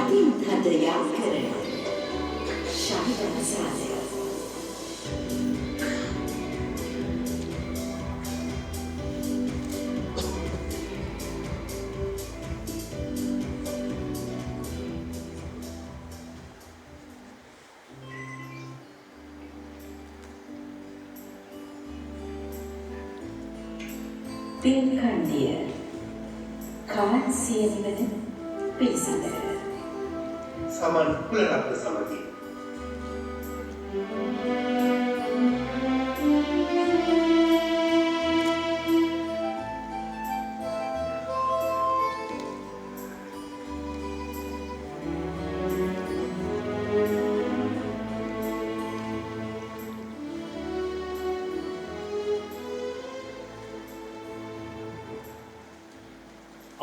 අතින් හදයා කරන ශාන්තසාරය පින්කන්දිය කාන්සිය නිවන පිළිසඳර සමන් කුලරත්න සමගි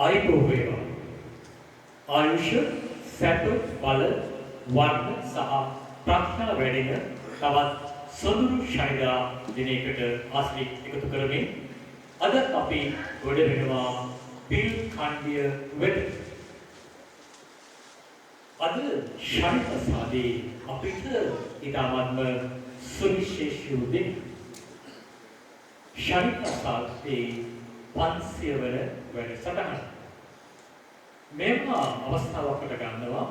ආයුර්වේද ආයුෂ සැප බල වර්ණ සහ ප්‍රඥා වැඩෙන තවත් සොඳුරු ශෛලා දිනයකට ආශ්‍රිත එකතු කරමින් අද අපි ගොඩ වෙනවා පිල් ඛණ්ඩිය වෙත. අද ශෛලසාදී අපිට ඊටමත්ම සුවිශේෂී දෙයක්. ශෛලසාදී 500 වන වැඩසටහන. මෙම අවස්ථාවකට ගන්නවා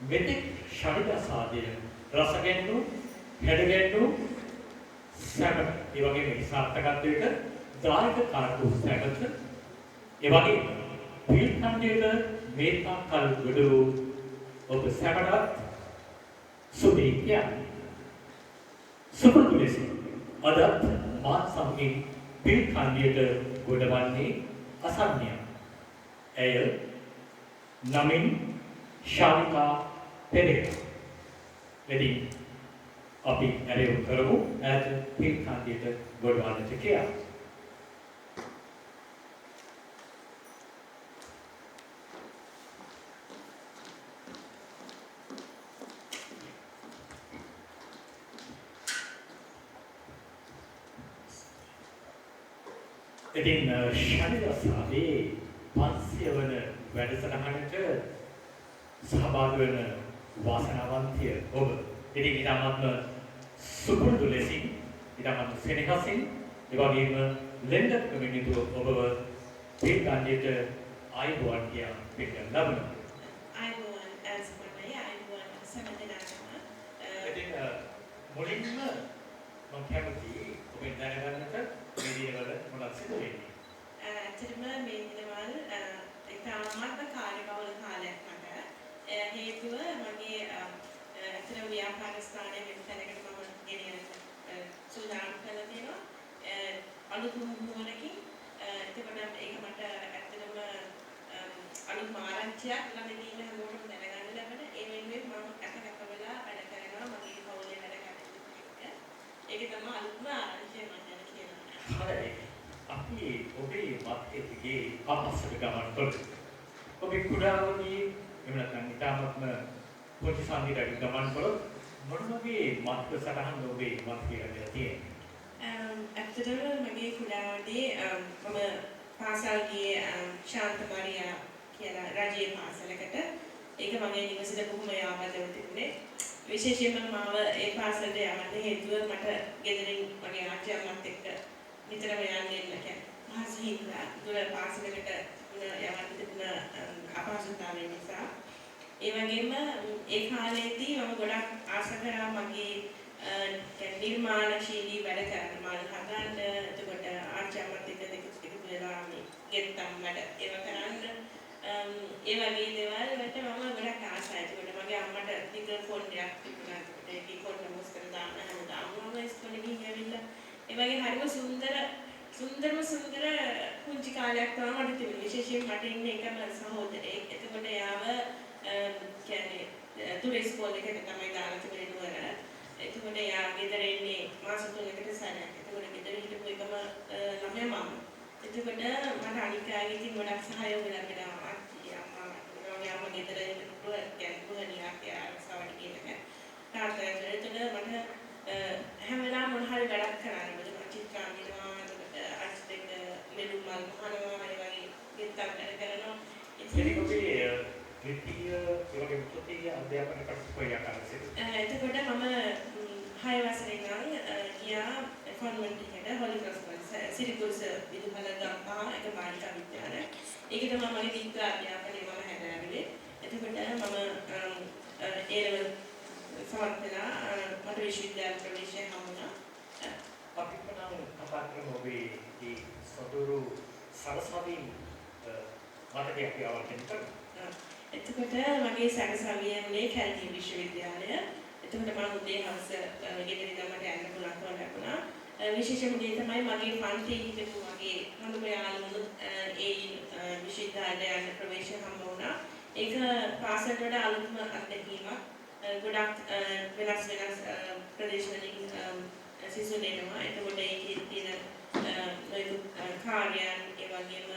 මෙතෙක් ශෛලසාදී රසගෙන්නු, හැඩගෙන්නු, සැප ඒ වගේම සාර්ථකත්වයට දායක කාරකු සැකත ඒ වගේම පිල් ඛණ්ඩියට මේ තාකල් ගොඩරු ඔබ සැපටත් සුභී කියන්නේ. සුපුරුදු ලෙස අදත් මාත් සමගින් පිල් ඛණ්ඩියට ගොඩවන්නේ අසන්නිය. ඇය නමින් ශාලිකා පෙරේරා. එදී අපි ඇරයුම් කරමු ඈත පිල් ඛණ්ඩියට ගොඩවන්නට කියලා. ඉතින් ශෛලසාදී 500 වන වැඩසටහනට සහභාගී වෙන වාසනාවන්තය ඔබ. ඉතින් ඊටමත්ම සුපුරුදු ලෙසින් ඊටමත්ම සෙනෙහසින් ඒ වගේම ලෙන්ඩකමින් යුතුව ඔබව පිල් ඛණ්ඩියට ආයුබෝවන් කියන පිළිගන්න ලබනවා. ආයුබෝවන් ඇස්මනයි ආයුබෝවන් සමදනාගම. ඉතින් මුලින්ම මම කැමතියි ඔබෙන් දැනගන්නට මේ දිනවල මොනවද සිදු වෙන්නේ? ඇත්තටම මේ දිනවල ඉතාමත් කාර්යබහුල කාලයක් මට. හේතුව මගේ ඇත්තටම ව්‍යාපාර ස්ථානයේ වෙන තැනකට මම ගෙනියන්න සූදානම් කරලා තියෙනවා. අලුත් මුහුණකින් එතකොට ඒක මට ඇත්තටම අලුත් ආරංචියක් ළඟදී ඉන්න හැමෝටම දැනගන්න ලැබෙන ඒ වෙනුවෙන් මම කැප වෙලා වැඩ කරනවා මගේ පවුලේ වැඩ කටයුතු එක්ක. ඒක තමයි අලුත්ම ආරංචිය මම දැන කියනවා. හරි. අපි ඔබේ මතකයේ අපස්සට ගමන් කරමු. ඔබේ කුඩාවදී එහෙම නැත්නම් ඊටාත්ම පොඩි සංගීතයක ගමන් කළොත් මොන වගේ මතක සටහන් ඔබේ මතකයේ තියෙන්නේ? ඇත්තටම මගේ කුඩාවදී මම පාසල් ගියේ ශාන්ත මාරියා කියලා රජයේ පාසලකට. ඒක මගේ නිවසේද බොහොම යාපදව තිබුණේ. විශේෂයෙන්ම මාව ඒ පාසලට යවන්න හේතුව මට ගෙදරින් මගේ ආච්චි අම්මත් එක්ක නිතරම යන්න කියන්නේ මහසිහින්දා දුර පාසලකට යවන්න තිබුණ අපහසුතාවය නිසා. ඒ වගේම ඒ කාලේදී මම ගොඩක් ආස කරා මගේ නිර්මාණශීලී වැඩ කරන්න මම හදන්න. එතකොට ආච්චි අම්මත් එක්ක එකතු වෙලා මේ ගෙත්තම් වැඩ ඒව කරන්න. ඒ වගේ දේවල් වලට මම ගොඩක් ආසයි. ඒකට මගේ අම්මට මික්‍රොෆෝන් එකක් තිබුණා. ඒකේ කොට මොස්තර දාන්න හැමදාම මම ඉස්කෝලේ ගිහින් ඇවිල්ලා ඒ වගේ හරිම සුන්දර පුංචි කාලයක් තමයි මට තිබුණේ. විශේෂයෙන් මට ඉන්නේ එකම සහෝදරයෙක්. එතකොට යාව කියන්නේ දුර ඉස්කෝලේකට තමයි දාලා තිබුණේ නුවර. එතකොට යා ගෙදර ඉන්නේ මාස 3කට සැරයක්. එතකොට ගෙදර හිටපු එකම ළමයා මම. එතකොට මට අනිත් අයගෙන් ඉතින් ගොඩක් සහයෝග ලැබෙනවා. මගේ අම්මා ගෙදර ඉන්නකොට කියන්නේ නිකන් ආරක්ෂාවට කියන තාත්තා එතකොට මට හැම වෙලාවෙම මොන හරි වැඩක් කරන්න. මම චිත්‍රාංගිනවා, එතකොට අර්ථ දෙක මෙලුම් මල් මහනවා, ඒ වගේ ගෙත්තම් වැඩ කරනවා. ඉතින් ඔබේ ද්විතීය ඒ වගේම තෘතීය අධ්‍යාපන කටයුතු කොයි ආකාරයකද සිදු වෙන්නේ? එතකොට මම 6 වසරේ ඉඳන් ගියා කොන්වෙන්ට් එකට හොලි ක්‍රොස් සිරිකුල්ස විදුහල ගම්පහ එක බාලිකා විද්‍යාලය. ඒකට මම මගේ විද්‍යා අධ්‍යාපනය මම හැදෑරුවේ. එතකොට මම ඒ ලෙවල් සමත් වෙලා මට විශ්වවිද්‍යාල ප්‍රවේශය හම්බුණා. අපි කනම කතා කරමු ඔබේ මේ සොදුරු සරසවි මතකයක් අපි අවර්තන කරමු. එතකොට මගේ සැකසවිය වුණේ කැල්ඩි විශ්වවිද්‍යාලය. එතකොට මම උදේ හවස ගෙදර ඉඳන් මට යන්න පුළුවන්කම ලැබුණා. විශේෂම දේ තමයි මගේ පන්තියේ හිටපු මගේ හඳුම යාළුවෝ ඒ විශ්වවිද්‍යාලයට යන්න ප්‍රවේශය හම්බ වුණා. ඒක පාසලට වඩා අලුත්ම අත්දැකීමක්. ගොඩක් වෙනස් ප්‍රදේශ වලින් සිසුන් එනවා. එතකොට ඒකේ තියෙන කාර්යයන් ඒ වගේම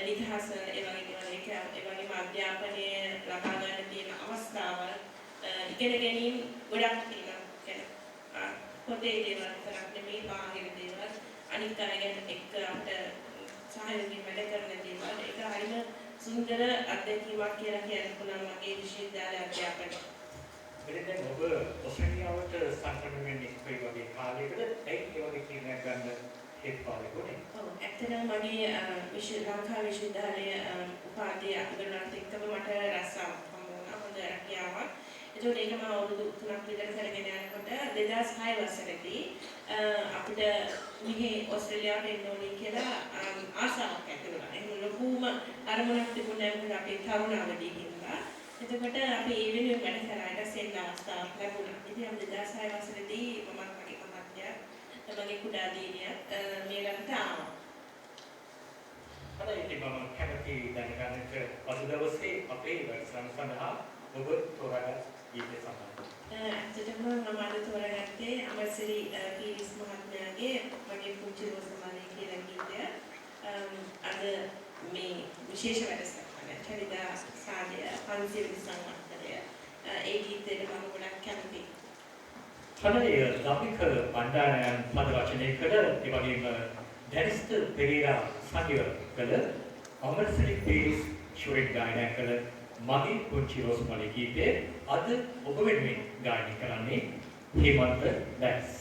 නිදහස ඒ වගේම අධ්‍යාපනය ලබා ගන්න තියෙන අවස්ථාවල් ඉගෙන ගැනීම ගොඩක් තියෙනවා. පොතේ දේවල් විතරක් නෙමෙයි බාහිර දේවල් අනිත් අයගෙන් එක්ක අපිට සහයෝගයෙන් වැඩ කරන දේවල් ඒක හරිම සුන්දර අත්දැකීමක් කියලා කියන්න පුළුවන් මගේ විශ්වවිද්‍යාල අධ්‍යාපනය. මෙතන ඔබ ඔස්ට්‍රේලියාවට සංක්‍රමණය වෙන්නේ කොයි වගේ කාලයකද? ඒ වගේ තීරණයක් ගන්න හේතුඵල කොනේ? ඔව් ඇත්තටම මගේ ලංකා විශ්වවිද්‍යාලයේ උපාධිය අගරණත් එක්කම මට රැස්වීමක් හම්බ වුණා. හොඳ රැකියාවක්. ඒකෝට ඒක මම අවුරුදු 3ක් විතර කරගෙන යනකොට 2006 වසරේදී අපිට මෙහි ඔස්ට්‍රේලියාවට එන්න ඕනේ කියලා ආසාවක් ඇති වුණා. එහෙම ලොකුම අරමුණක් තිබුණේ නැහැ අපේ තරුණ අවදී හින්දා. එතකොට අපි ඒ වෙනුවෙන් වැඩ කරා ඊට සෙන් අවස්ථාවක් ලැබුණා. ඉතින් අපි 2006 වසරේදී මමත් මගේ කමත්ය මගේ කුඩා දිනියත් මේ රටට ආවා. හරි ඉතින් මම කැමති දැනගන්නට අද දවසේ අපේ වැඩසටහන සඳහා ඔබ තෝරාගත් ගීතය සඳහා. ඇත්තටම මම අද තෝරාගත්තේ අමරසිරි පීරිස් මහත්මයාගේ මගේ පුංචි රෝසමාලේ කියලා ගීතය. අද මේ විශේෂ වැඩසටහන චරිතා සාදය පන්සිල් සංවර්ධනය ඒ ගීතයට මම ගොඩක් කැමතියි. හරි ලාභික බණ්ඩාරයන් පද රචනය කළ ඒ වගේම ඩැනිස්ට පෙරේරා සංගීත කළ අමරසිරි පීරිස් ශුරික් ගායනා කළ මගේ පුංචි රෝසමාලේ ගීතය අද ඔබ වෙනුවෙන් ගායනා කරන්නේ හේමන්ත දැස්.